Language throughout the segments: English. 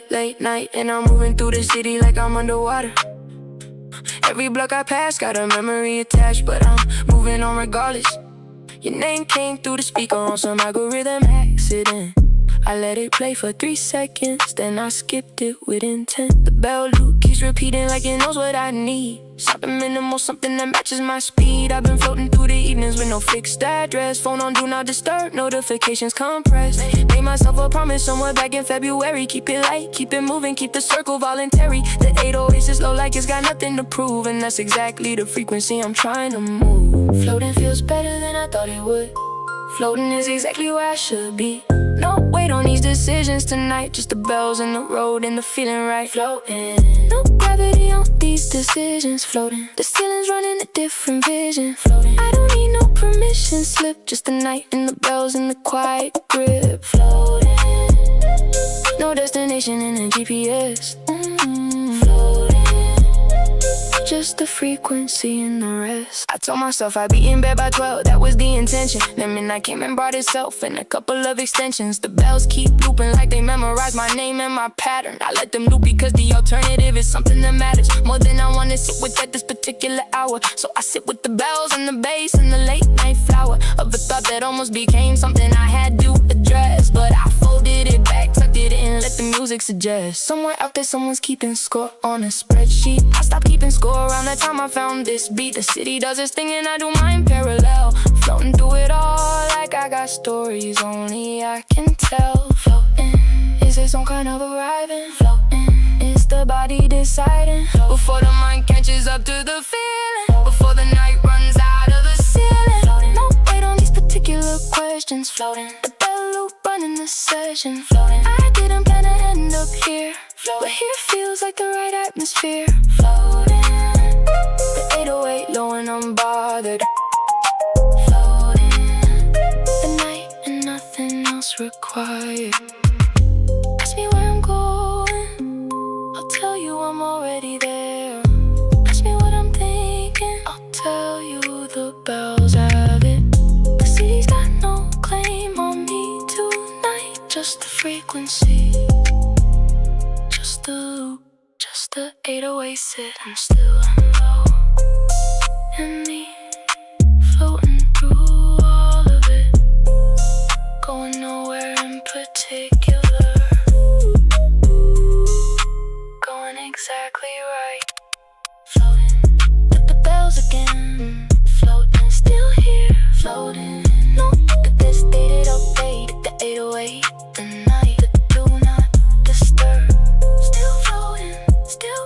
Late night, and I'm moving through the city like I'm underwater. Every block I pass got a memory attached, but I'm moving on regardless. Your name came through the speaker on some algorithm accident. I let it play for 3 seconds, then I skipped it with intent. The bell loop keeps repeating like it knows what I need. Something minimal, something that matches my speed. I've been floating through the evenings with no fixed address. Phone on do not disturb, notifications compressed. Made myself a promise somewhere back in February. Keep it light, keep it moving, keep the circle voluntary. The 808 is low like it's got nothing to prove, and that's exactly the frequency I'm trying to move. Floating feels better than I thought it would. Floating is exactly where I should be. No weight on these decisions tonight, just the bells in the road and the feeling right. Floating, no gravity on these decisions. Floating, the ceiling's running a different vision. Floating, I don't need no permission slip, just the night and the bells and the quiet grip. Floating, no destination in a GPS. Floating, just the frequency and the rest. I told myself I'd be in bed by 12, that was the intention. Then midnight came and brought itself and a couple of extensions. The bells keep looping like they memorize my name and my pattern. I let them loop because the alternative is something that matters more than I want to sit with at this particular hour. So I sit with the bells and the bass and the late night flower of a thought that almost became something I had to address. But I folded it back, tucked it in, let the music suggest. Somewhere out there someone's keeping score on a spreadsheet. I stopped keeping score around the time I found this beat. The city does its thing and I do mine parallel. Floating through it all like I got stories only I can tell. Floating, is it some kind of arriving? Floating, it's the body deciding. Before the mind catches up to the feeling, before the night runs out of the ceiling. Floating, no weight on these particular questions. Floating, the bell loop running the session. Floating, I didn't plan to end up here, but here feels like the right atmosphere. Floating, the 808 low and unbothered. Floating, the night and nothing else required. Ask me where I'm going, I'll tell you I'm already there. Ask me what I'm thinking, I'll tell you the bells have it. The city's got no claim on me tonight, just the frequency, just the loop, just the 808 sit. I'm still low, and me floating through all of it, going nowhere in particular, going exactly right. Floating, hit the bells again. Floating, still here. Floating, no, this dated update. The 808, the night, the do not disturb. Still floating, still.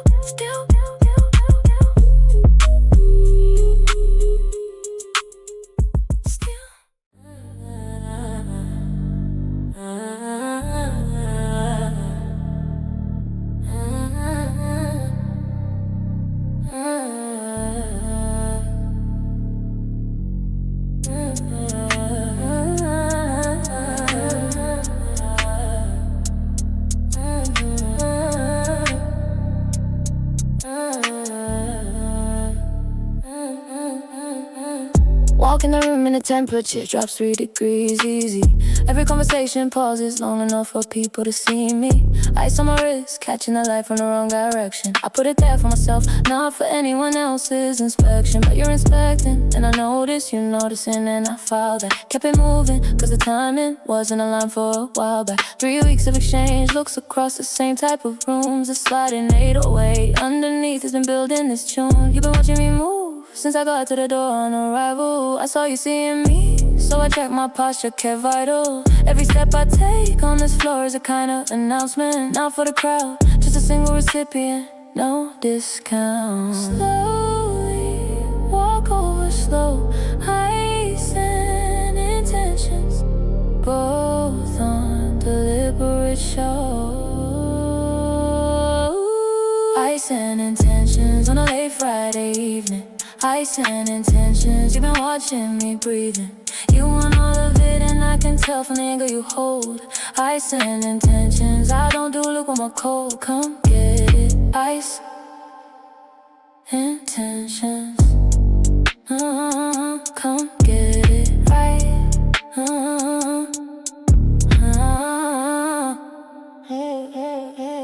Walk in the room and the temperature drops 3 degrees easy. Every conversation pauses long enough for people to see me. Ice on my wrist, catching the light from the wrong direction. I put it there for myself, not for anyone else's inspection. But you're inspecting, and I notice you're noticing, and I filed that. Kept it moving, cause the timing wasn't aligned for a while back. 3 weeks of exchange, looks across the same type of rooms. A sliding 808 underneath has been building this tune. You've been watching me move since I got to the door on arrival. I saw you seeing me, so I checked my posture, kept vital. Every step I take on this floor is a kind of announcement. Not for the crowd, just a single recipient, no discount. Slowly, walk over slow. Ice and intentions, both on deliberate show. Ice and intentions on a late Friday evening. Ice and intentions, you've been watching me breathing. You want all of it and I can tell from the angle you hold. Ice and intentions, I don't do look on my cold. Come get it, ice intentions. Come get it right.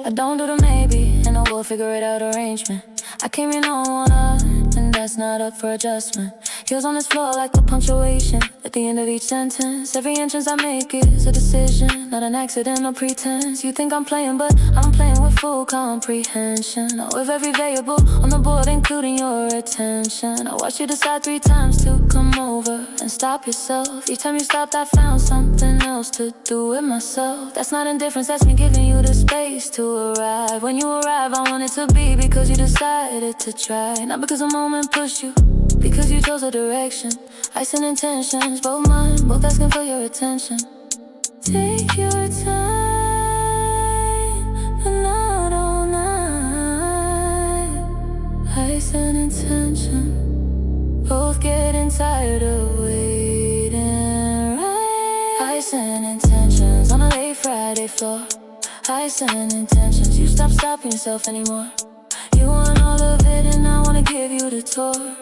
I don't do the maybe, and we'll figure it out arrangement. I came in on one up, and that's not up for adjustment. Heels on this floor like the punctuation at the end of each sentence. Every entrance I make is a decision, not an accident or pretense. You think I'm playing, but I'm playing with full comprehension. With every variable on the board, including your attention. I watched you decide 3 times to come over and stop yourself. Each time you stopped, I found something else to do with myself. That's not indifference, that's me giving you the space to arrive. When you arrive, I want it to be because you decided to try. Not because the moment pushed you, because you chose a direction. Ice and intentions, both mine, both asking for your attention. Take your time, but not all night. Ice and intention, both getting tired of waiting, right? Ice and intentions on a late Friday floor. Ice and intentions, you stop stopping yourself anymore. You want all of it and I wanna give you the tour.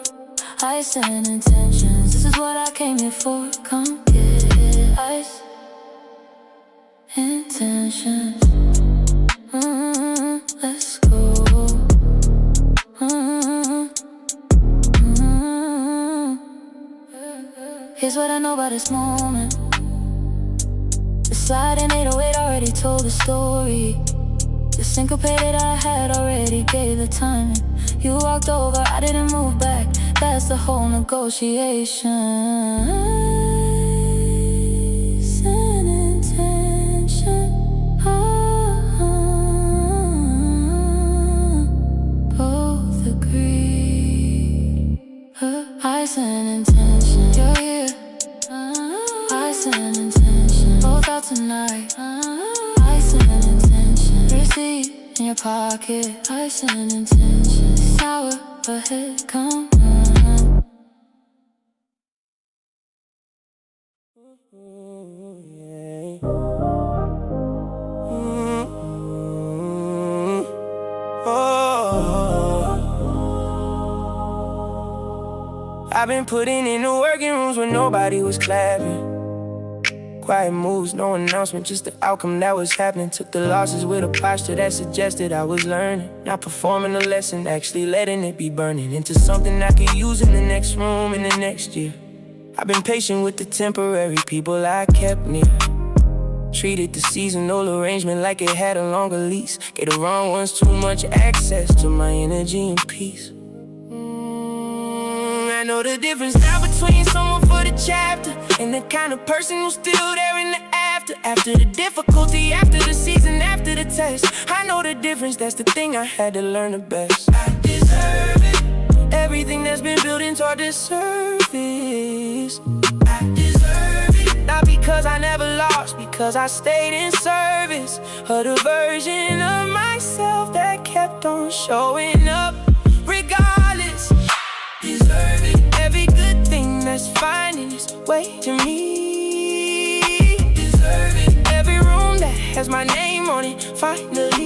Ice and intentions, this is what I came here for. Come get it, ice intentions. Let's go. Here's what I know about this moment. The sliding 808 already told the story. The syncopated I had already gave the timing. You walked over, I didn't move back. That's the whole negotiation. Ice and intention, both agree. Ice and intention, you're here. Ice and intention, both out tonight. Ice and intention, receipt in your pocket. Ice and intention, sour ahead, come on. I've been putting in the working rooms when nobody was clapping. Quiet moves, no announcement, just the outcome that was happening. Took the losses with a posture that suggested I was learning. Not performing a lesson, actually letting it be burning into something I could use in the next room in the next year. I've been patient with the temporary people I kept near. Treated the seasonal arrangement like it had a longer lease. Gave the wrong ones too much access to my energy and peace. I know the difference now between someone for the chapter and the kind of person who's still there in the after. After the difficulty, after the season, after the test. I know the difference, that's the thing I had to learn the best. I deserve it, everything that's been building toward this surface. I deserve it, not because I never lost, because I stayed in service of the version of myself that kept on showing up. Regardless, deserve it, every good thing that's finding its way to me. Deserve it, every room that has my name on it, finally.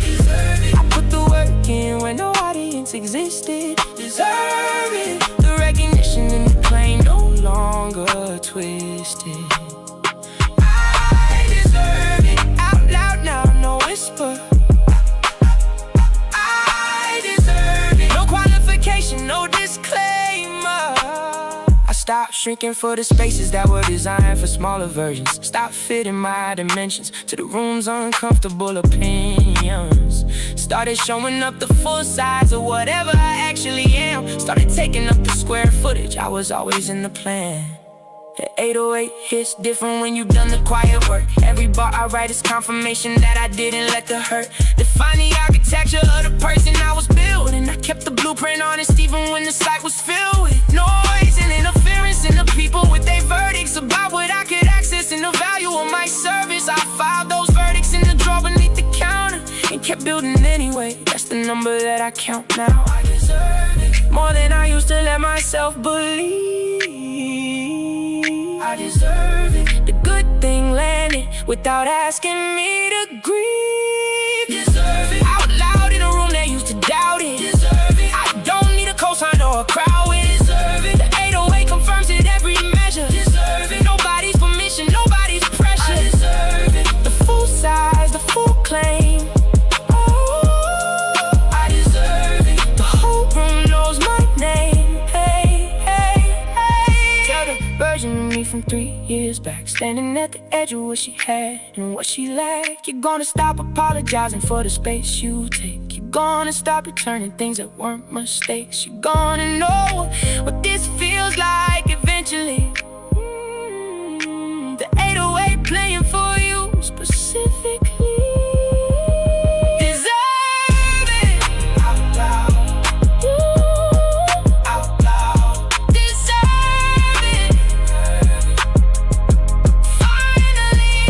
Deserve it, I put the work in when no audience existed. Deserve it, the recognition and the claim no longer twisted. I deserve it, out loud now, no whisper. No disclaimer. I stopped shrinking for the spaces that were designed for smaller versions. Stopped fitting my dimensions to the room's uncomfortable opinions. Started showing up the full size of whatever I actually am. Started taking up the square footage, I was always in the plan. The 808 hits different when you've done the quiet work. Every bar I write is confirmation that I didn't let the hurt define the architecture of the person I was building. I kept the blueprint honest even when the site was filled with noise and interference, and the people with their verdicts about what I could access and the value of my service. I filed those verdicts in the drawer beneath the counter and kept building anyway. That's the number that I count now. I deserve it more than I used to let myself believe. I deserve it. The good thing landed without asking me to grieve. Deserve it. Out loud in a room that used to doubt it. Deserve it. I don't need a cosign or a crowd with it. Deserve it. The 808 confirms it every measure. Deserve it. Nobody's permission, nobody's pressure. I deserve it. The full size, the full claim. Oh, I deserve it. The whole room knows my name. Hey, hey, hey. Tell the version of me from 3 years back, standing at the edge of what she had and what she lacked. You're gonna stop apologizing for the space you take. You're gonna stop returning things that weren't mistakes. You're gonna know what this feels like eventually. The 808 playing for you specifically. Deserve it. Out loud. Ooh. Out loud. Deserve it. Finally.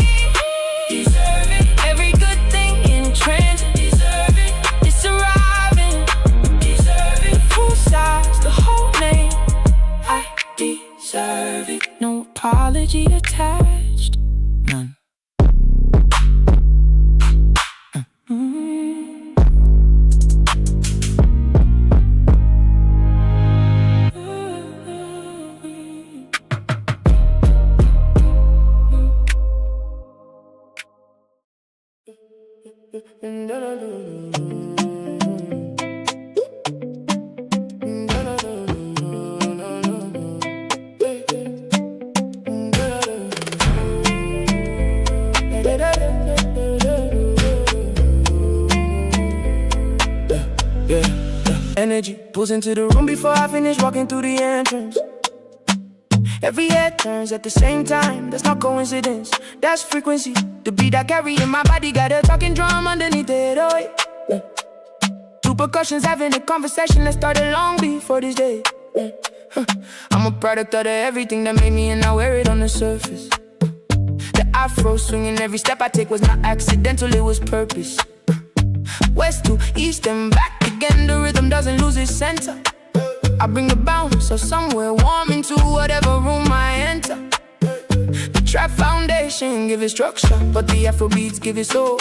Deserve it. Every good thing in transit. Deserve it. It's arriving. Deserve it. The full size, the whole name. I deserve it. No apology attached. None. Energy pulls into the room before I finish walking through the entrance. Every head turns at the same time. That's not coincidence, that's frequency. The beat I carry in my body got a talking drum underneath it. Oh, yeah. Two percussions having a conversation that started long before this day. I'm a product of everything that made me, and I wear it on the surface. The afro swinging, every step I take was not accidental, it was purpose. West to east and back again, the rhythm doesn't lose its center. I bring the bounce, so somewhere warm into whatever room I enter. The trap foundation give it structure, but the Afro beats give it soul.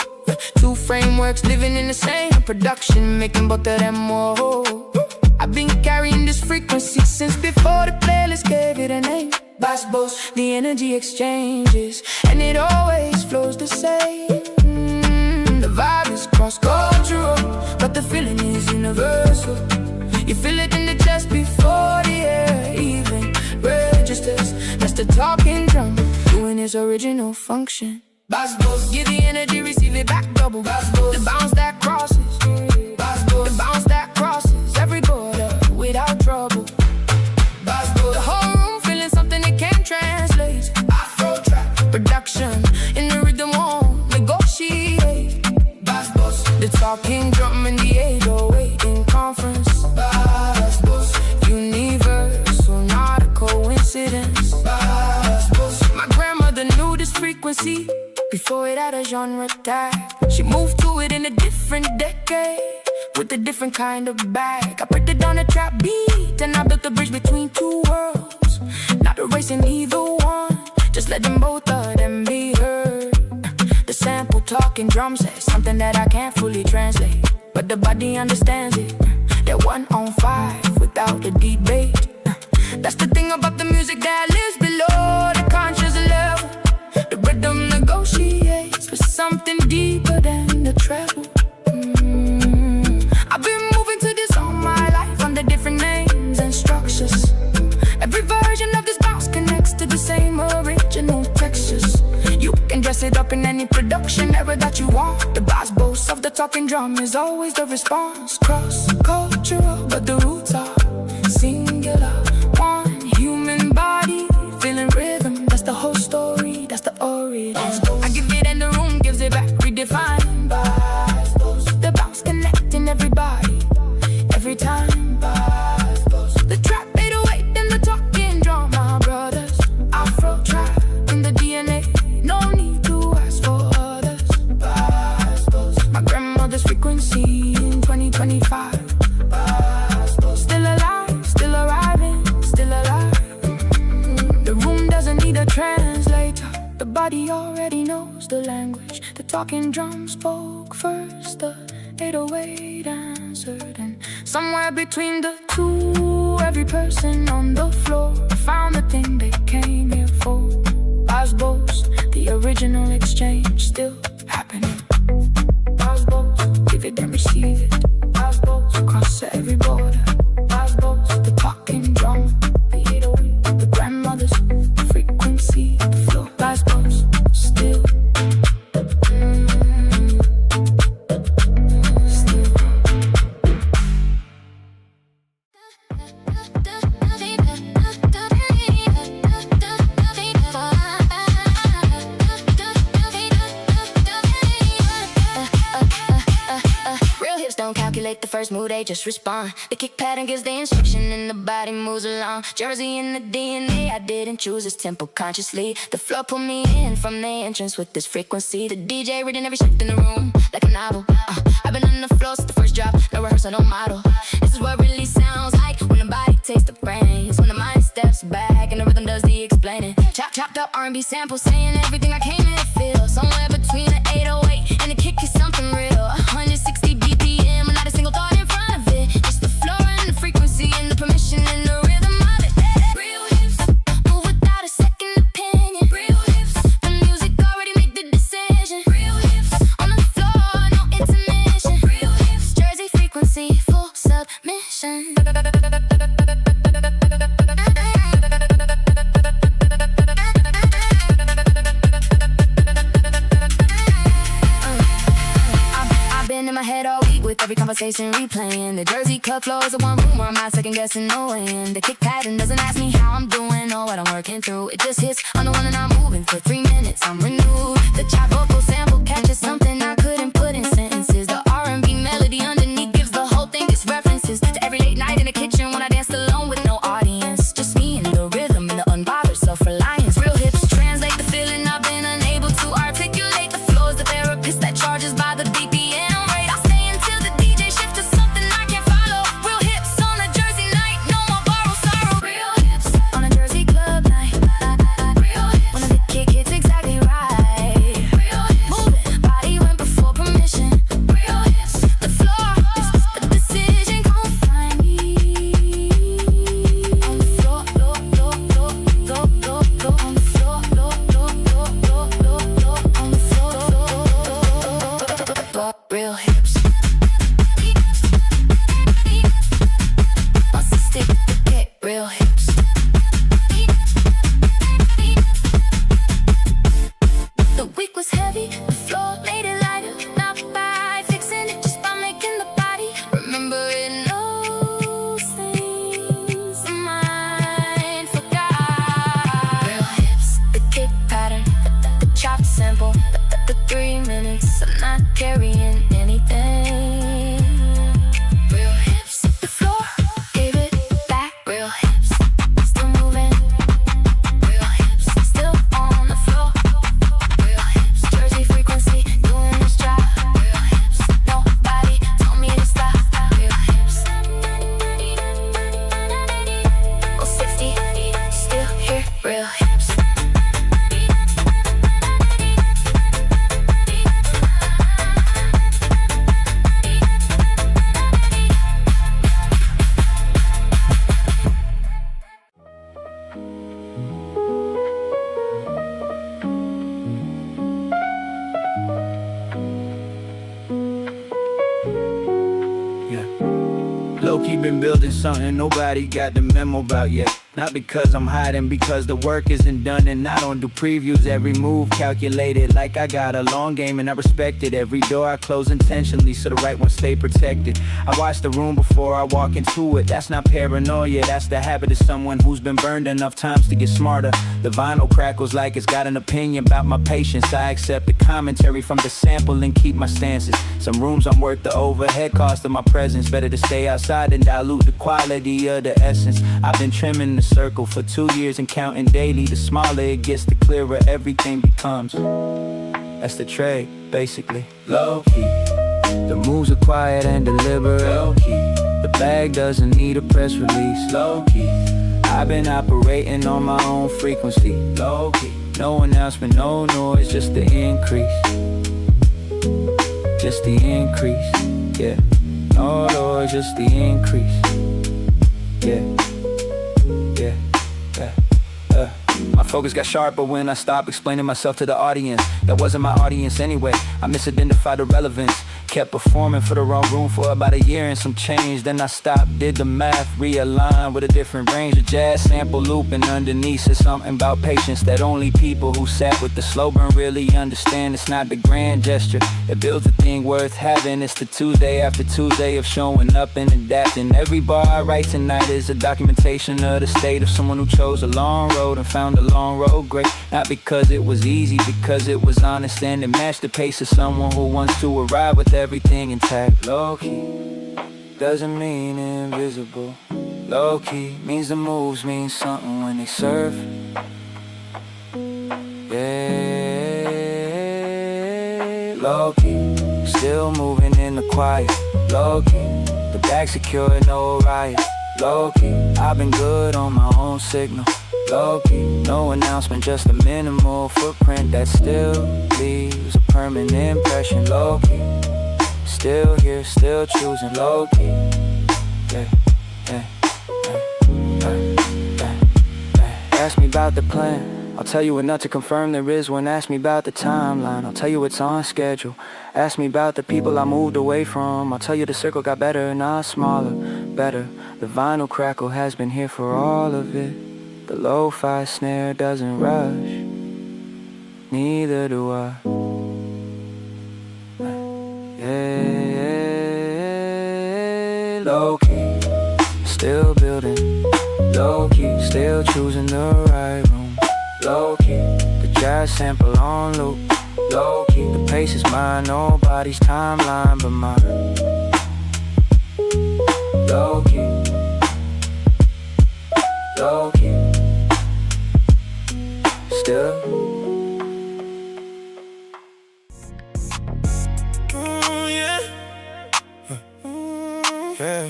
Two frameworks living in the same production, making both of them more whole. I've been carrying this frequency since before the playlist gave it a name. Gbos, the energy exchanges, and it always flows the same. The vibe is cross-cultural, but the feeling is universal. You feel it in the chest before the air even registers. That's the talking drum, doing its original function. Gbos, give the energy, receive it back double. Gbos, the bounce that crosses. Gbos, the bounce that crosses every border without trouble. Gbos, the whole room feeling something it can't translate. Afro-Trap production in the rhythm won't negotiate. Gbos, the talking drum and the 808 in conference. Gbos, universal, not a coincidence. Gbos, my grandmother knew this frequency before it had a genre tag. She moved to it in a different decade with a different kind of bag. I put it on a trap beat and I built a bridge between two worlds. Not erasing either one, just letting both of them be heard. The sample talking drum says something that I can't fully translate, but the body understands it. They're 1 on 5 without a debate. That's the thing about the music that lives below the conscious level. The rhythm negotiates for something deeper than the treble. I've been moving to this all my life under different names and structures. Every version of this bounce connects to the same original textures. You can dress it up in any production era that you want. The Gbos of the talking drum is always the response. Cross-cultural, but the roots are singular. One human body, feeling rhythm. That's the whole story, that's the origin. I give it and the room gives it back, redefined. The bounce connecting everybody, every time. The trap 808 and the talking drum, my brothers. Afro-Trap in the DNA, no need to ask for others. My grandmother's frequency in 2025. Still alive, still arriving. The body already knows the language. The talking drum spoke first, the 808 answered, and somewhere between the two, every person on the floor found the thing they came here for. Gbos, the original exchange still happening. Gbos, give it and receive it. Gbos, across every border. Gbos, the talking drum, the 808, the grandmother's frequency, the flow. Gbos, still. The first move, they just respond. The kick pattern gives the instruction and the body moves along. Jersey in the DNA, I didn't choose this tempo consciously. The floor pulled me in from the entrance with this frequency. The DJ reading every shift in the room like a novel. I've been on the floor since the first drop, no rehearsal, no model. This is what it really sounds like when the body takes the brains, when the mind steps back and the rhythm does the explaining. Chopped up R&B samples saying everything I came in to feel. Somewhere between the 808 and the kick is something real. 160 BPM, not a single thought in front of it. Just the floor and the frequency and the permission and the rhythm of it. Real hips, move without a second opinion. Real hips, the music already made the decision. Real hips, on the floor, no intermission. Real hips, Jersey frequency, full submission. In my head all week with every conversation replaying. The Jersey club floor is the one room where I'm not second guessing no end. The kick pattern doesn't ask me how I'm doing or what I'm working through. It just hits on the one and I'm moving for 3 minutes. I'm renewed. The chop vocal sample catches something I couldn't put in sentences. The R&B melody underneath gives the whole thing its references to every late night in the kitchen when I danced alone with no audience. Just me and the rhythm and the unbothered self-reliance. Real hips translate the feeling I've been unable to articulate. The flow is the therapist that charges by the BPM. Real hips. Once I stick the kick, real hips. The week was heavy, the floor made it lighter. Not by fixing it, just by making the body remembering those things the mind forgot. Real hips, the kick pattern, the chopped sample, the 3 minutes. I'm not carrying anything. Real hips, the floor gave it back. Real hips, still moving. Real hips, still on the floor. Real hips, Jersey frequency doing its job. Real hips, nobody told me to stop. Real hips, 060, still here. Real hips. Lowkey been building something nobody got the memo about yet. Not because I'm hiding, because the work isn't done and I don't do previews. Every move calculated like I got a long game and I respect it. Every door I close intentionally so the right one stay protected. I watch the room before I walk into it. That's not paranoia, that's the habit of someone who's been burned enough times to get smarter. The vinyl crackles like it's got an opinion about my patience. I accept the commentary from the sample and keep my stances. Some rooms I'm worth the overhead cost of my presence. Better to stay outside and dilute the quality of the essence. I've been trimming the circle for 2 years and counting daily. The smaller it gets, the clearer everything becomes. That's the trade, basically. Low-key, the moves are quiet and deliberate. Low-key, the bag doesn't need a press release. Low-key, I've been operating on my own frequency. Low-key, No announcement, no noise, just the increase. Just the increase, yeah. No noise, just the increase. Yeah, yeah, yeah. My focus got sharper when I stopped explaining myself to the audience. That wasn't my audience anyway. I misidentified the relevance. Kept performing for the wrong room for about a year and some change. Then I stopped, did the math, realigned with a different range of jazz sample looping underneath. Said something about patience that only people who sat with the slow burn really understand. It's not the grand gesture, it builds a thing worth having. It's the Tuesday after Tuesday of showing up and adapting. Every bar I write tonight is a documentation of the state of someone who chose a long road and found the long road great. Not because it was easy, because it was honest and it matched the pace of someone who wants to arrive with everything intact. Lowkey doesn't mean invisible. Lowkey means the moves mean something when they serve. Yeah, lowkey, still moving in the quiet. Lowkey, the bag secure, no riot. Lowkey, I've been good on my own signal. Lowkey, no announcement, just a minimal footprint that still leaves a permanent impression. Lowkey, still here, still choosing Lowkey. Yeah, yeah, yeah. Ask me about the plan, I'll tell you enough to confirm there is one. Ask me about the timeline, I'll tell you it's on schedule. Ask me about the people I moved away from, I'll tell you the circle got better, not smaller, better. The vinyl crackle has been here for all of it. The lo-fi snare doesn't rush, neither do I. Yeah, Lowkey, still building. Lowkey, still choosing the right room. Lowkey, the jazz sample on loop. Lowkey, the pace is mine, nobody's timeline but mine. Lowkey, Lowkey, still. Yeah. Yeah.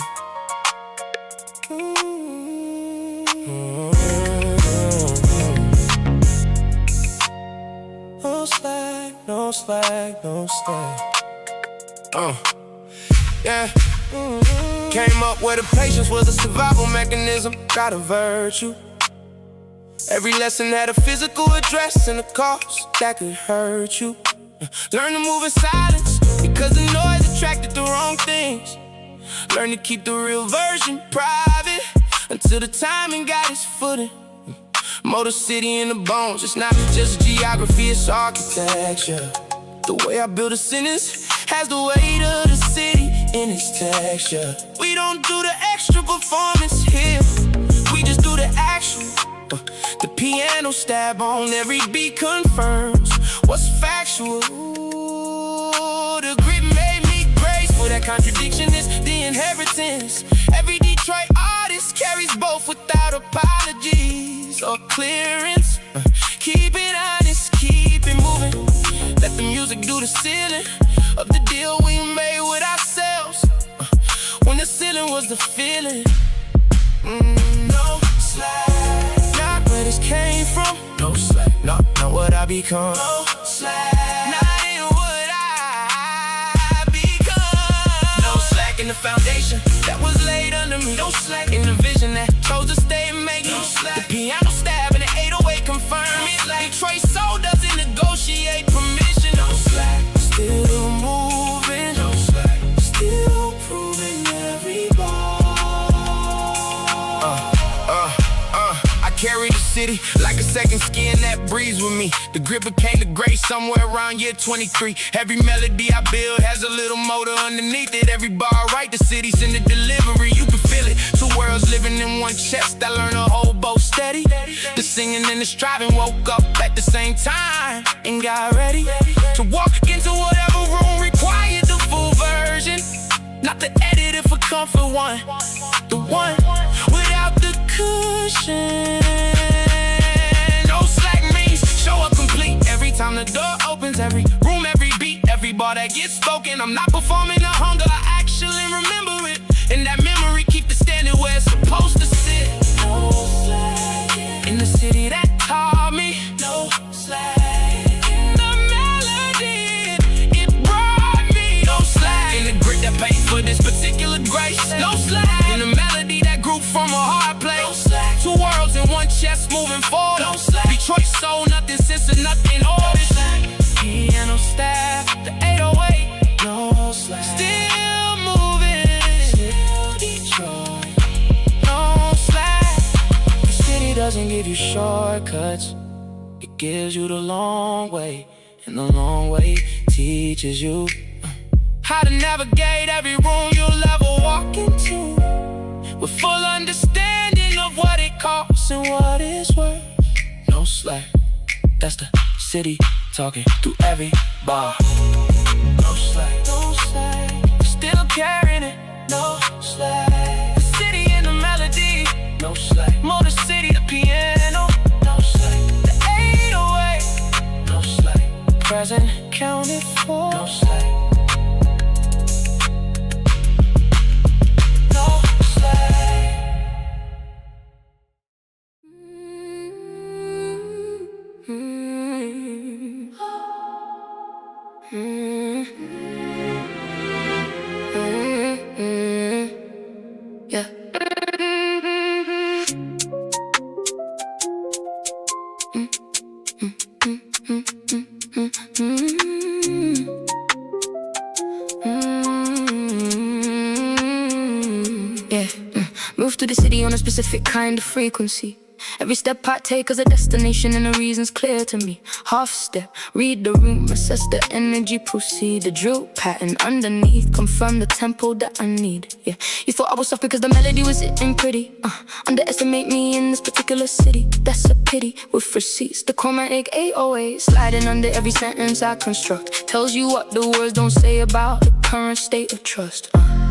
No slack, no slack, no slack. Yeah. Came up where the patience was a survival mechanism, got a virtue. Every lesson had a physical address and a cost that could hurt you. Learn to move in silence because the noise attracted the wrong things. Learn to keep the real version private until the timing got its footing. Motor City in the bones, it's not just geography, it's architecture. The way I build a sentence has the weight of the city in its texture. We don't do the extra performance here, we just do the actual. The piano stab on every beat confirms what's factual. Ooh, the grit made me graceful. That contradiction is the inheritance. Every Detroit artist carries both without apologies or clearance. Keep it honest, keep it moving. Let the music do the ceiling of the deal we made with ourselves. When the ceiling was the feeling. No slack. Not where this came from. No slack. Not what I become. No slack. Not in what I become. No slack in the foundation that was laid under me. No slack in the vision that chose to stay and make. No slack. The piano stab and the 808 confirm it. Detroit soul doesn't negotiate permission. No slack. Still moving. No slack. Still proving every bar. I carry the city like a second skin that breathes with me. The grip became the grace somewhere around year 23. Every melody I build has a little motor underneath it. Every bar I write, the city's in the delivery. You can feel it. Two worlds living in one chest. I learned a whole boat steady. The singing and the striving woke up at the same time and got ready to walk into whatever room required the full version. Not the edited for comfort one. The one without the cushion. No slack means show up complete. Every time the door opens, every room, every beat, every bar that gets spoken. I'm not performing a hunger, I actually remember it. And that memory keep the standard where it's supposed to sit. No slack in the city that taught me. No slack. Detroit soul, nothing sense of nothing orders. Piano staff, the 808, no slack. Still moving, still Detroit, no slack. The city doesn't give you shortcuts, it gives you the long way, and the long way teaches you how to navigate every room you'll ever walk into, with full understanding of what it costs and what it's worth. No slack, that's the city talking through every bar. No slack, no slack, still carrying it. No slack, the city and the melody. No slack, Motor City, the piano. No slack, the 808. No slack, present counted for. No slack. Yeah. Move to the city on a specific kind of frequency. Every step I take is a destination and the reason's clear to me. Half step, read the room, assess the energy, proceed. The drill pattern underneath, confirm the tempo that I need. Yeah, you thought I was soft because the melody was sitting pretty. Underestimate me in this particular city, that's a pity. With receipts, the chromatic 808 sliding under every sentence I construct. Tells you what the words don't say about the current state of trust.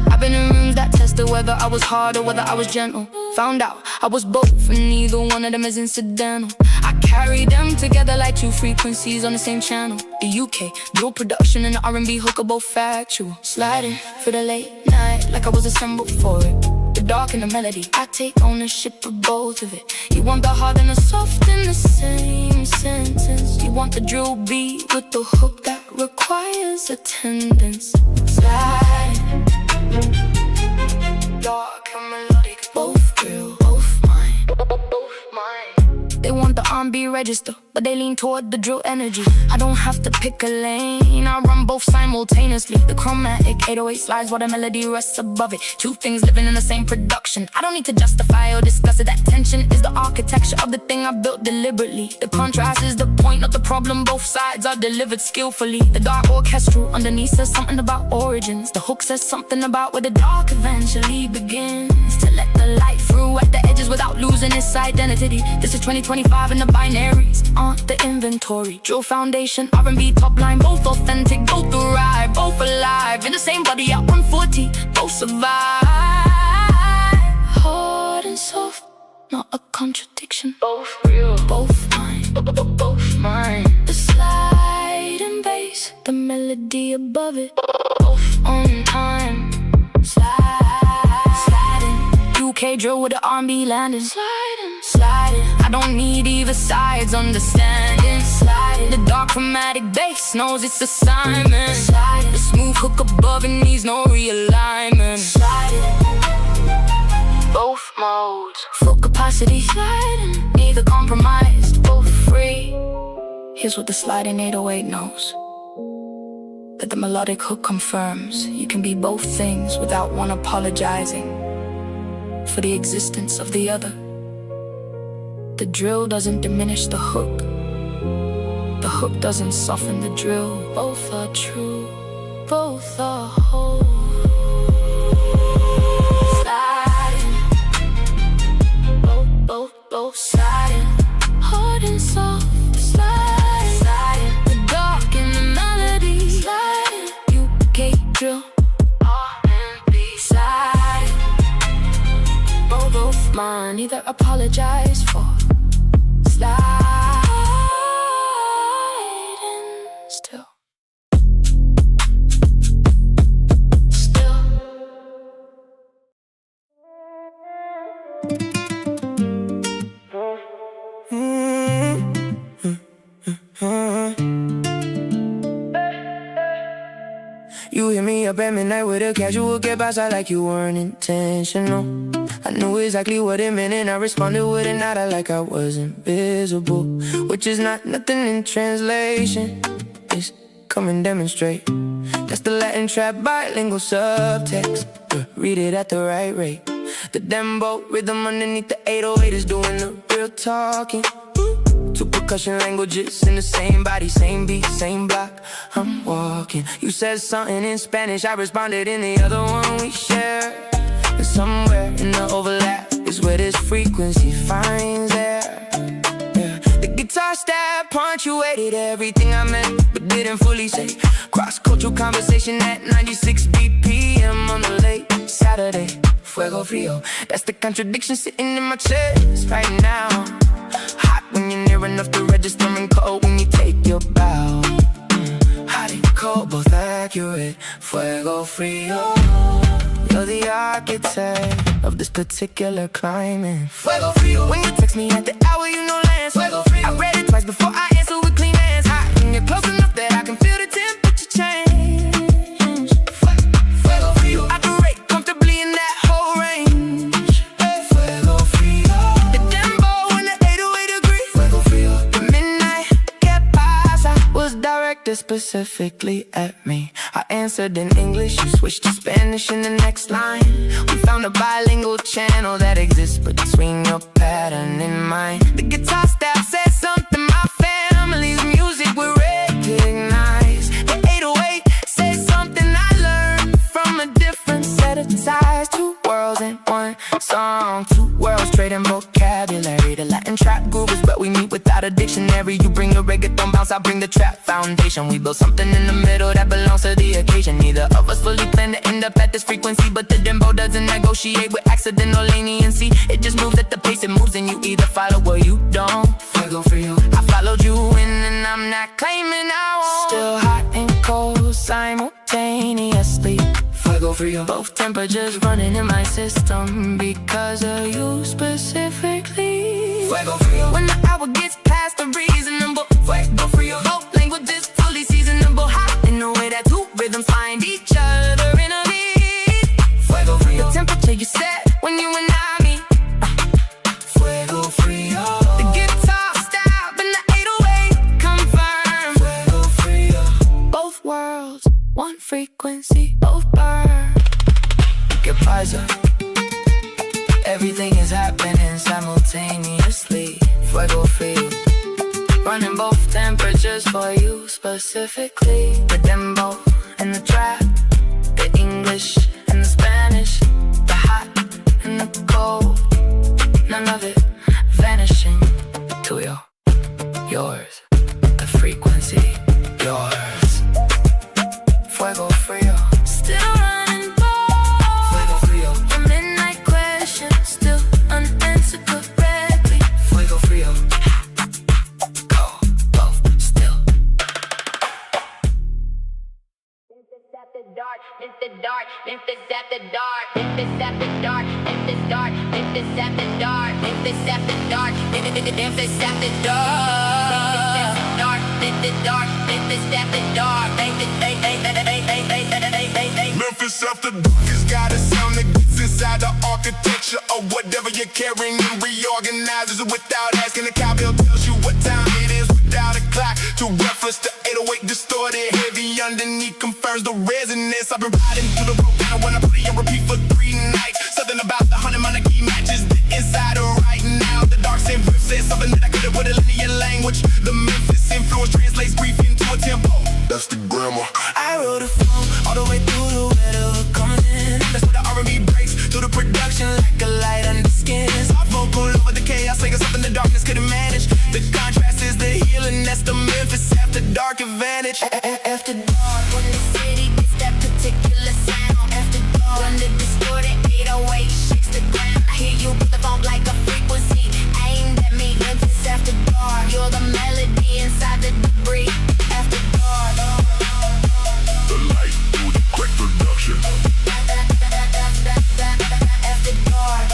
I've been in rooms that tested whether I was hard or whether I was gentle. Found out I was both and neither one of them is incidental. I carry them together like two frequencies on the same channel. The UK, dual production and the R&B hook are both factual. Sliding for the late night like I was assembled for it. The dark and the melody, I take ownership of both of it. You want the hard and the soft in the same sentence. You want the drill beat with the hook that requires attendance. Sliding, dark and melodic, both real, both mine, both mine. They want the R&B register, but they lean toward the drill energy. I don't have to pick a lane, I run both simultaneously. The chromatic 808 slides while the melody rests above it. Two things living in the same production. I don't need to justify or discuss it. That tension is the architecture of the thing I built deliberately. The contrast is the point, not the problem. Both sides are delivered skillfully. The dark orchestral underneath says something about origins. The hook says something about where the dark eventually begins. To let the light through at the edges without losing its identity. This is 2025 and the binaries aren't the inventory. Drill foundation, R&B top line, both authentic, both arrive, both alive. In the same body at 140, both survive. Hard and soft, not a contradiction. Both real, both mine, both mine. The slide and bass, the melody above it, both on time. Sliding, UK drill with the R&B landing. Sliding, I don't need either side's understanding. Sliding, the dark chromatic bass knows its assignment. Sliding, the smooth hook above it needs no realignment. Sliding, both modes, full capacity. Sliding, neither compromised, both free. Here's what the sliding 808 knows. That the melodic hook confirms you can be both things without one apologizing for the existence of the other. The drill doesn't diminish the hook. The hook doesn't soften the drill. Both are true, both are whole. Sliding, both sliding. Hard and soft, sliding. The dark and the melody, sliding. UK drill, R&B, sliding. Both mine, neither apologize for. Sliding still. You hit me up at midnight with a casual Gbas. I like you weren't intentional. I knew exactly what it meant and I responded with an nada like I wasn't visible, which is not nothing in translation. It's come and demonstrate. That's the Latin trap bilingual subtext. Read it at the right rate. The dembo rhythm underneath the 808 is doing the real talking. Two percussion languages in the same body, same beat, same block. I'm walking. You said something in Spanish, I responded in the other one we share. And somewhere in the overlap is where this frequency finds air. Yeah. The guitar stab punctuated everything I meant but didn't fully say. Cross-cultural conversation at 96 BPM on the late Saturday. Fuego, Frío, that's the contradiction sitting in my chest right now. Hot when you're near enough to register and cold when you take your bow. Hot and cold, both accurate. Fuego, Frío, you're the architect of this particular climate. Fuego, Frío, when you text me at the hour you know lands. Fuego, Frío, I read it twice before I answer with clean hands. Hot when you're close enough that I can feel the temperature change. Fuego, Frío, I can rate comfortably in that whole range. Fuego, Frío, the dembo in the 808 degrees. Fuego, Frío, the midnight Gbas was directed specifically at me. I answered in English, you switched to Spanish in the next line. We found a bilingual channel that exists between your pattern and mine. The guitar staff said something my family's music would recognize. The 808 said something I learned from a different set of ties. Two worlds in one song, two worlds trading vocabulary. The Latin trap groove is where we meet without a dictionary. You bring a reggaeton bounce, I bring the trap foundation. We build something in the middle that belongs to the occasion. Neither of us fully plan to end up at this frequency, but the dembo doesn't negotiate with accidental leniency. It just moves at the pace it moves and you either follow or you don't. Fuego, Frío, I followed you in and I'm not claiming I won't. Still hot and cold simultaneously. Fuego, Frío, both temperatures running in my system because of you specifically. Fuego, Frío, when the hour gets past the reasonable. Fuego, Frío, both languages fully seasonable. Hot in the way that two rhythms find each other in a beat. Fuego, Frío, the temperature you set when you and I meet. Fuego, Frío, the guitar stab and the 808 confirm. Fuego, Frío, both worlds, one frequency, both burn. Gbas, everything is happening simultaneously. Fuego, Frío, running both temperatures for you specifically. The dembo and the trap, the English and the Spanish, the hot and the cold, none of it vanishing. Tuyo, yours, the frequency, yours. Fuego, Frío, still running both. Fuego, Frío, the midnight question still unanswered correctly. Fuego, Frío, cold, both still. Memphis after dark, Memphis dark, Memphis after dark, Memphis after dark, Memphis dark, Memphis after dark, Memphis after dark, Memphis after dark, Memphis dark, Memphis after dark, Memphis after dark has got a sound that gets inside the architecture of whatever you're carrying and reorganizes it without asking. The cowbell tells you what time it is without a clock. To reference the 808 distorted, heavy underneath confirms the resonance. I've been riding through the road and I wanna play and repeat for 3 nights. Something about the 100 monarchy matches the inside of right now. The dark same verse says something that I could've put in linear language. The Memphis influence translates grief into a tempo. That's the grammar. I wrote a flow all the way through the weather comes in. That's where the R&B breaks through the production like a light under skin. Soft vocal over the chaos, singing something the darkness couldn't manage. The contrast is the healing, that's the Memphis after dark advantage. After dark, when the city gets that particular sound. After dark, when the distorted 808 shakes the ground. I hear you with the phone like a frequency aimed at me. Memphis after dark, you're the melody inside the debris. After dark, The light through the crack production. after dark.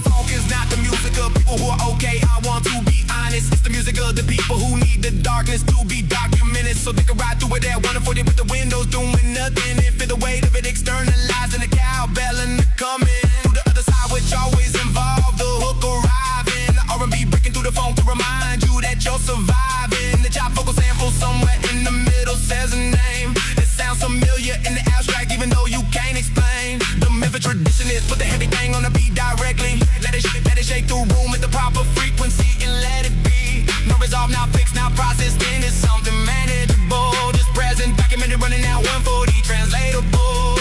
Phonk is not the music of people who are okay. I want to be honest. It's the music of the people who need the darkness to be documented, so they can ride through it at 140 with the windows doing nothing and feel the weight of it externalizing the cowbell and the coming through the other side, which always involve the hook arriving. The R&B breaking through the phone to remind you that you're surviving. The chop vocal sample somewhere in the middle says a name. It sounds familiar in the abstract, even though you can't explain. The Memphis tradition is put the heavy thing on the beat directly. Let it shake through room at the proper frequency and let it be. No resolve, not fixed, not processed, then it's something manageable. Just present, documented, running out 140, translatable.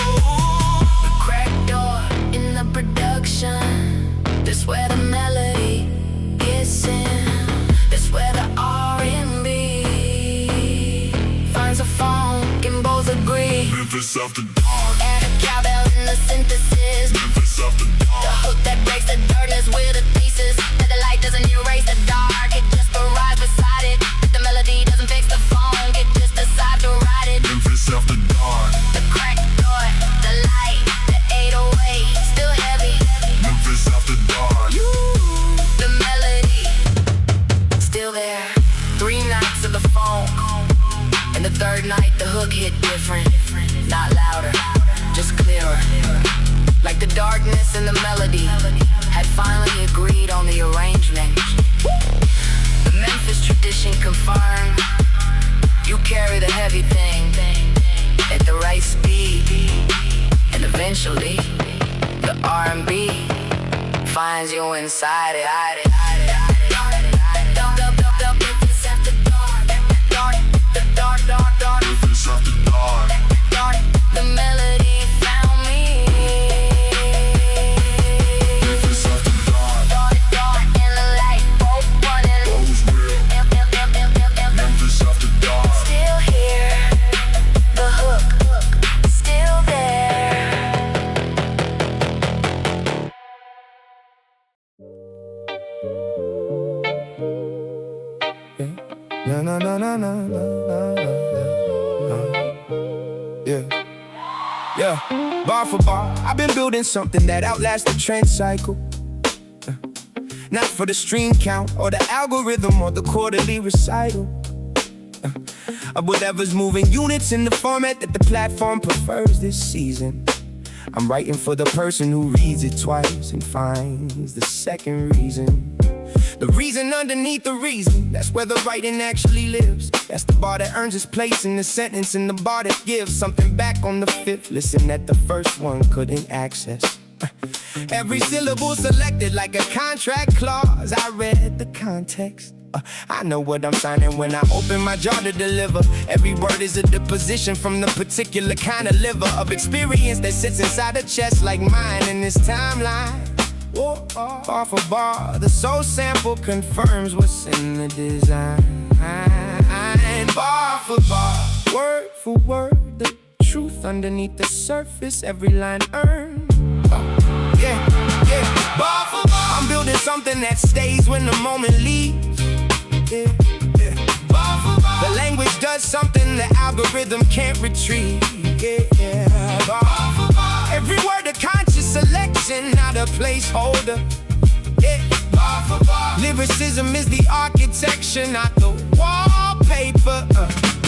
The crack door in the production. This where the melody gets in. This where the R&B finds a phonk and both agree. Memphis after dark. Add a cowbell in the synthesis. Memphis after dark. The hook that breaks the darkness with a thesis. That the light doesn't erase the dark, it just arrives beside it. The melody doesn't fix the phonk, it just decides to ride it. Memphis after dark. The crack door, the light, the 808, still heavy. Memphis after dark. The melody, still there. 3 nights of the phone, and the third night the hook hit different. Not louder, just clearer. Like the darkness and the melody had finally agreed on the arrangement. The Memphis tradition confirmed. You carry the heavy thing at the right speed, and eventually the R&B finds you inside it. Memphis after dark, dark. Memphis after dark. The melody found me. Memphis after dark. Dark and the light both running. Those real. Memphis after dark. Still here, the hook, still there. Yeah, bar for bar, I've been building something that outlasts the trend cycle. Not for the stream count or the algorithm or the quarterly recital. Of whatever's moving units in the format that the platform prefers this season. I'm writing for the person who reads it twice and finds the second reason. The reason underneath the reason, that's where the writing actually lives. That's the bar that earns its place in the sentence, and the bar that gives something back on the fifth. Listen that the first one couldn't access. Every syllable selected like a contract clause. I read the context. I know what I'm signing when I open my jar to deliver. Every word is a deposition from the particular kind of liver of experience that sits inside a chest like mine in this timeline. Bar for bar, the soul sample confirms what's in the design. Bar for bar, word for word, the truth underneath the surface, every line earned. Yeah, bar for bar, I'm building something that stays when the moment leaves. Bar for bar, the language does something the algorithm can't retrieve. Bar for bar, every word a conscious selection, not a placeholder. Bar for bar, lyricism is the architecture, not the wallpaper.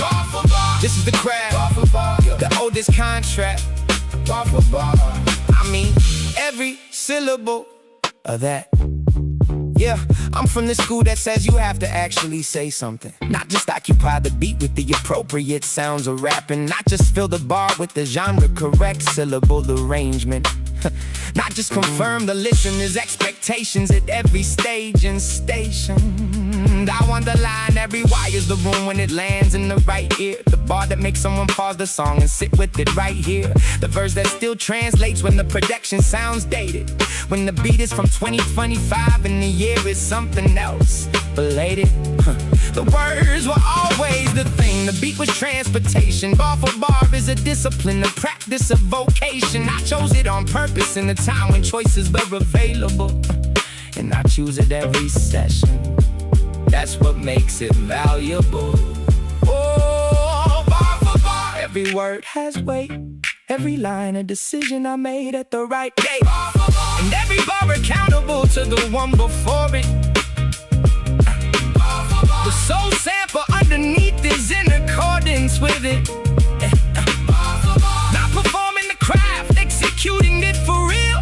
Bar for bar, this is the craft. Bar for bar, the oldest contract. Bar for bar, I mean every syllable of that. Yeah, I'm from the school that says you have to actually say something. Not just occupy the beat with the appropriate sounds of rapping. Not just fill the bar with the genre correct syllable arrangement. Not just confirm the listener's expectations at every stage and station. I underline every wire's the room when it lands in the right ear. The bar that makes someone pause the song and sit with it right here. The verse that still translates when the production sounds dated. When the beat is from 2025 and the year is something else belated. The words were always the thing. The beat was transportation. Bar for bar is a discipline, a practice, a vocation. I chose it on purpose in a time when choices were available. And I choose it every session. That's what makes it valuable. Oh, bar for bar, every word has weight. Every line a decision I made at the right date. And every every bar accountable to the one before it. The soul sample underneath is in accordance with it. Not performing the craft, executing it for real.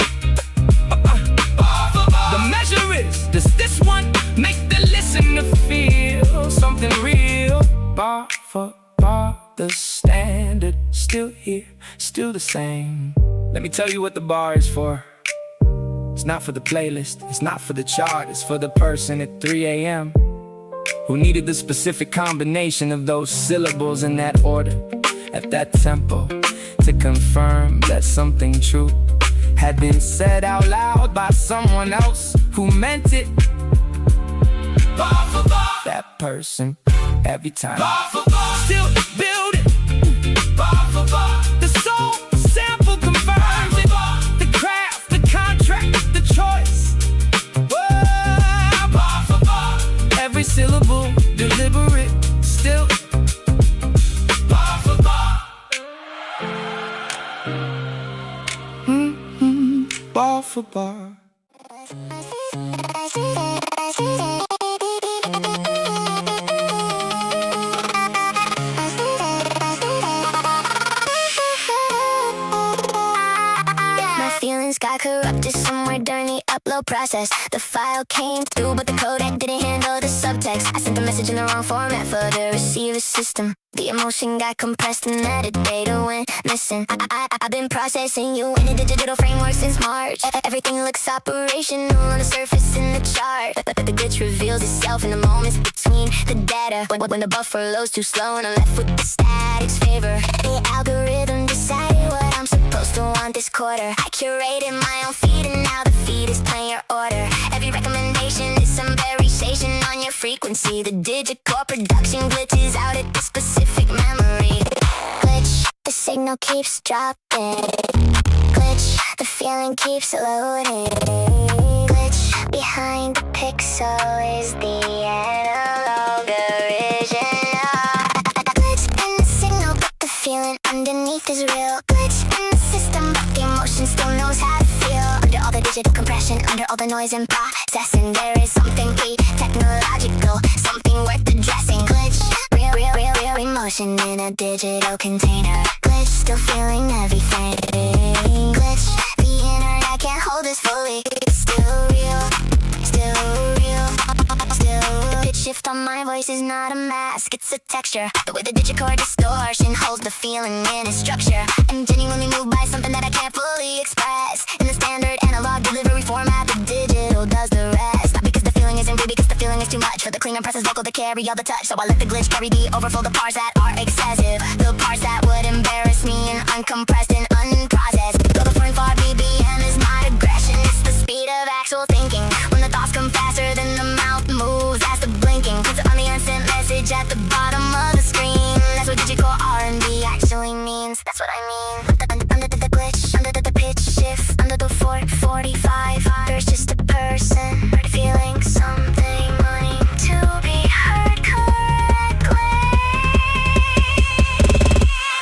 The measure is, does this one make the listener feel something real? Bar for bar, the standard still here, still the same. Let me tell you what the bar is for. It's not for the playlist, it's not for the chart, it's for the person at 3 a.m. who needed the specific combination of those syllables in that order, at that tempo, to confirm that something true had been said out loud by someone else who meant it. Bar for bar, that person, every time. Bar for bar, still building. Bar for bar, the soul sample confirms it. The craft, the contract, the choice. Whoa, bar for bar, every syllable deliberate, still. Bar for bar. Bar for bar. Got corrupted somewhere during the upload process. The file came through, but the codec didn't handle the subtext. I sent the message in the wrong format for the receiver system. The emotion got compressed and metadata went missing. I've been processing you in a digital framework since March. Everything looks operational on the surface in the chart, but the glitch reveals itself in the moments between the data. When the buffer loads too slow and I'm left with the static's favor. The algorithm decided what I'm supposed to want this quarter. I curated my own feed and now the feed is playing your order. Every recommendation is some variation on your frequency. The Digicore production glitches out at the specific memory. Glitch, the signal keeps dropping. Glitch, the feeling keeps loading. Glitch, behind the pixel is the analog original. Glitch in the signal, but the feeling underneath is real. Glitch in the system, but the emotion still knows how to feel. Under all the digital compression, under all the noise and processing, there is something technological, something worth addressing. Glitch, real emotion in a digital container. Glitch, still feeling everything. Glitch, the internet can't hold us fully. It's still real, still real, still. Pitch shift on my voice is not a mask, it's a texture. The way the Digicore distortion holds the feeling in its structure. I'm genuinely moved by something that I can't fully express. In the standard analog delivery format, the digital does the rest. Not because the feeling isn't real, because the feeling is too much for the clean and processed vocal to carry all the touch. So I let the glitch carry the overflow, the parts that are excessive, the parts that would embarrass me and uncompressed and unprocessed. Though the 45 BPM is not aggression, it's the speed of actual thinking. When the thoughts come faster than the mouth moves, that's the blinking. Puts it on the unsent message at the bottom of the screen. That's what Digicore R&B actually means. That's what I mean. Under the glitch, under the pitch shift, under the 445, there's just a person feeling something, wanting to be heard correctly.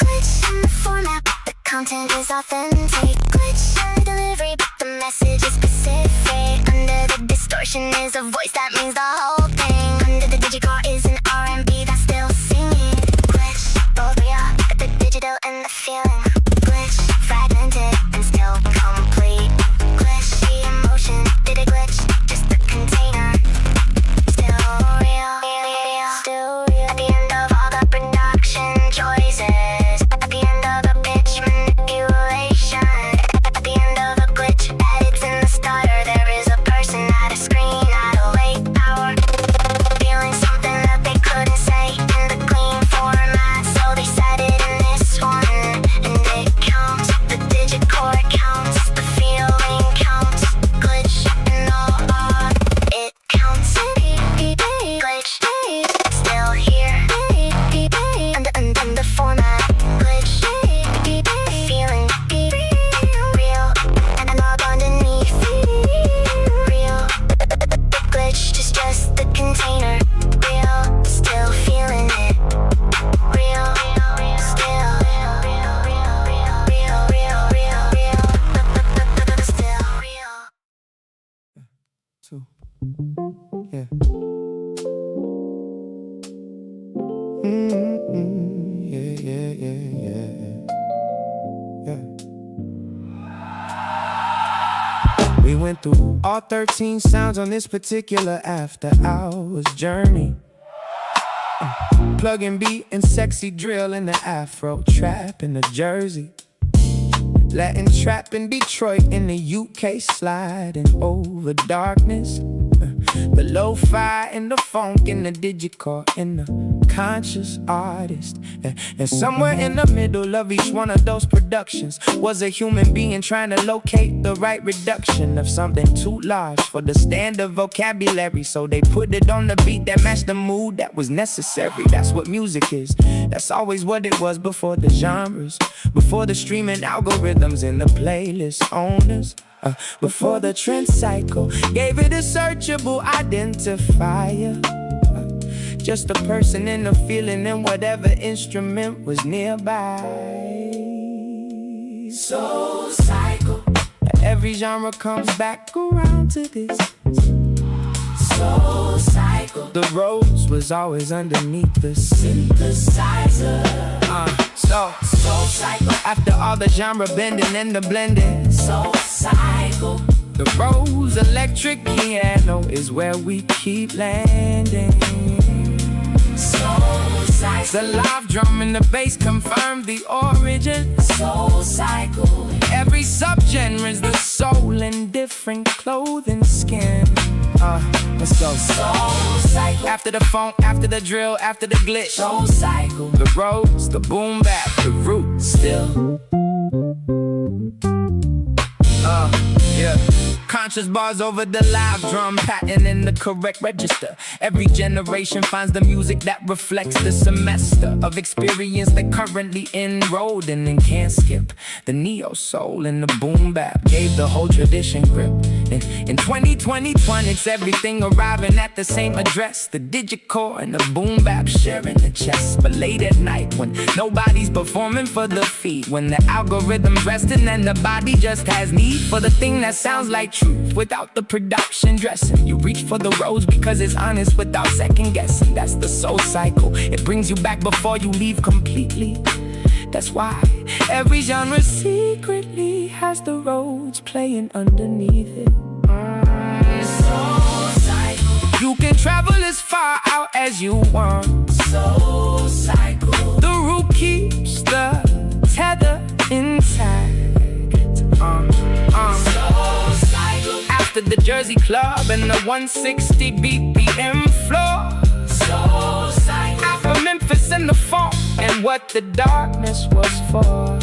Glitch in the format, but the content is authentic. Glitch in the delivery, but the message is specific. Under the distortion is a voice that means the whole thing. Under the Digicore is an R&B that's still singing. Glitch, both real, but the digital and the feeling. Glitch, fragmented and still complete. Glitch, the emotion, did it glitch? Just the container. Still real, still real. At the end of all the production choices, at the end of the pitch manipulation, at the end of the glitch edits in the starter, there is a person at a screen at a late hour, feeling something that they Yeah. Yeah. We went through all 13 sounds on this particular after hours journey. PluggnB and sexy drill in the Afro-Trap in the Jersey. Latin trap in Detroit, in the UK sliding over darkness. The lo-fi and the funk in the Digicore and the conscious artist. And somewhere in the middle of each one of those productions was a human being trying to locate the right reduction of something too large for the standard vocabulary. So they put it on the beat that matched the mood that was necessary. That's what music is. That's always what it was before the genres, before the streaming algorithms and the playlist owners. Before the trend cycle gave it a searchable identifier. Just a person and a feeling and whatever instrument was nearby. Soul cycle. Every genre comes back around to this. Soul cycle. The rose was always underneath the synthesizer. Soul cycle. After all the genre bending and the blending, soul cycle. The rose electric piano is where we keep landing. Soul cycle. The live drum and the bass confirm the origin. Soul cycle. Every subgenre is the soul in different clothing skin. Let's go. Soul cycle. After the funk, after the drill, after the glitch. Soul cycle. The rose, the boom bap, the root still. Yeah. Conscious bars over the live drum pattern in the correct register. Every generation finds the music that reflects the semester of experience they currently enrolled in and can't skip. The neo soul and the boom bap gave the whole tradition grip. In 2020, it's everything arriving at the same address. The Digicore and the boom bap sharing the chest. But late at night when nobody's performing for the feet, when the algorithm's resting and the body just has need for the thing that sounds like truth without the production dressing. You reach for the rose because it's honest without second guessing. That's the soul cycle. It brings you back before you leave completely. That's why every genre secretly has the roads playing underneath it. Soul cycle. You can travel as far out as you want. Soul cycle. The root keeps the tether intact. Soul cycle. After the Jersey club and the 160 BPM floor. Soul cycle. After Memphis and the funk and what the darkness was for.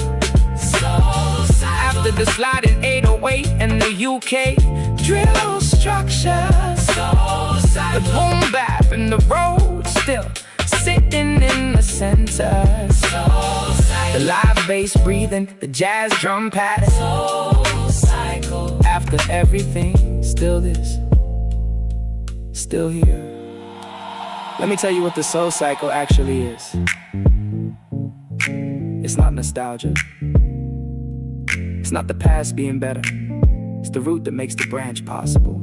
Soul cycle. After the sliding 808 and the UK drill structure. Soul cycle. The boom bap and the road still sitting in the center. Soul cycle. The live bass breathing, the jazz drum pattern. Soul cycle. After everything, still this, still here. Let me tell you what the soul cycle actually is. It's not nostalgia. It's not the past being better. It's the root that makes the branch possible.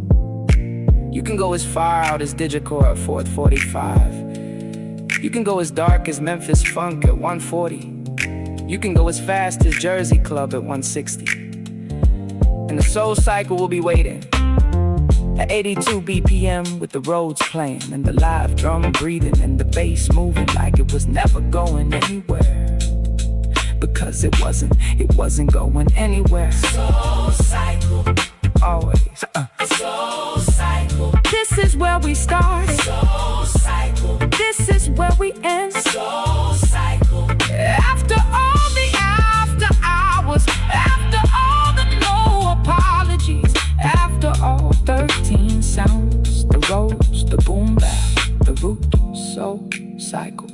You can go as far out as Digicore at 445. You can go as dark as Memphis funk at 140. You can go as fast as Jersey club at 160. And the soul cycle will be waiting at 82 BPM with the roads playing and the live drum breathing and the bass moving like it was never going anywhere. Because it wasn't going anywhere. Soul cycle. Always. Soul cycle. This is where we started. Soul cycle. This is where we end. Soul cycle. After all the after hours, after all the no apologies, after all 13 sounds, the rose, the boom bap, the root, soul cycle.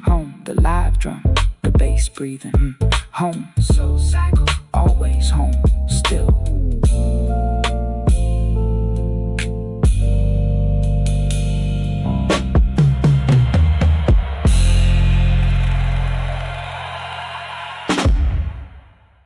Home, the live drum, the bass breathing.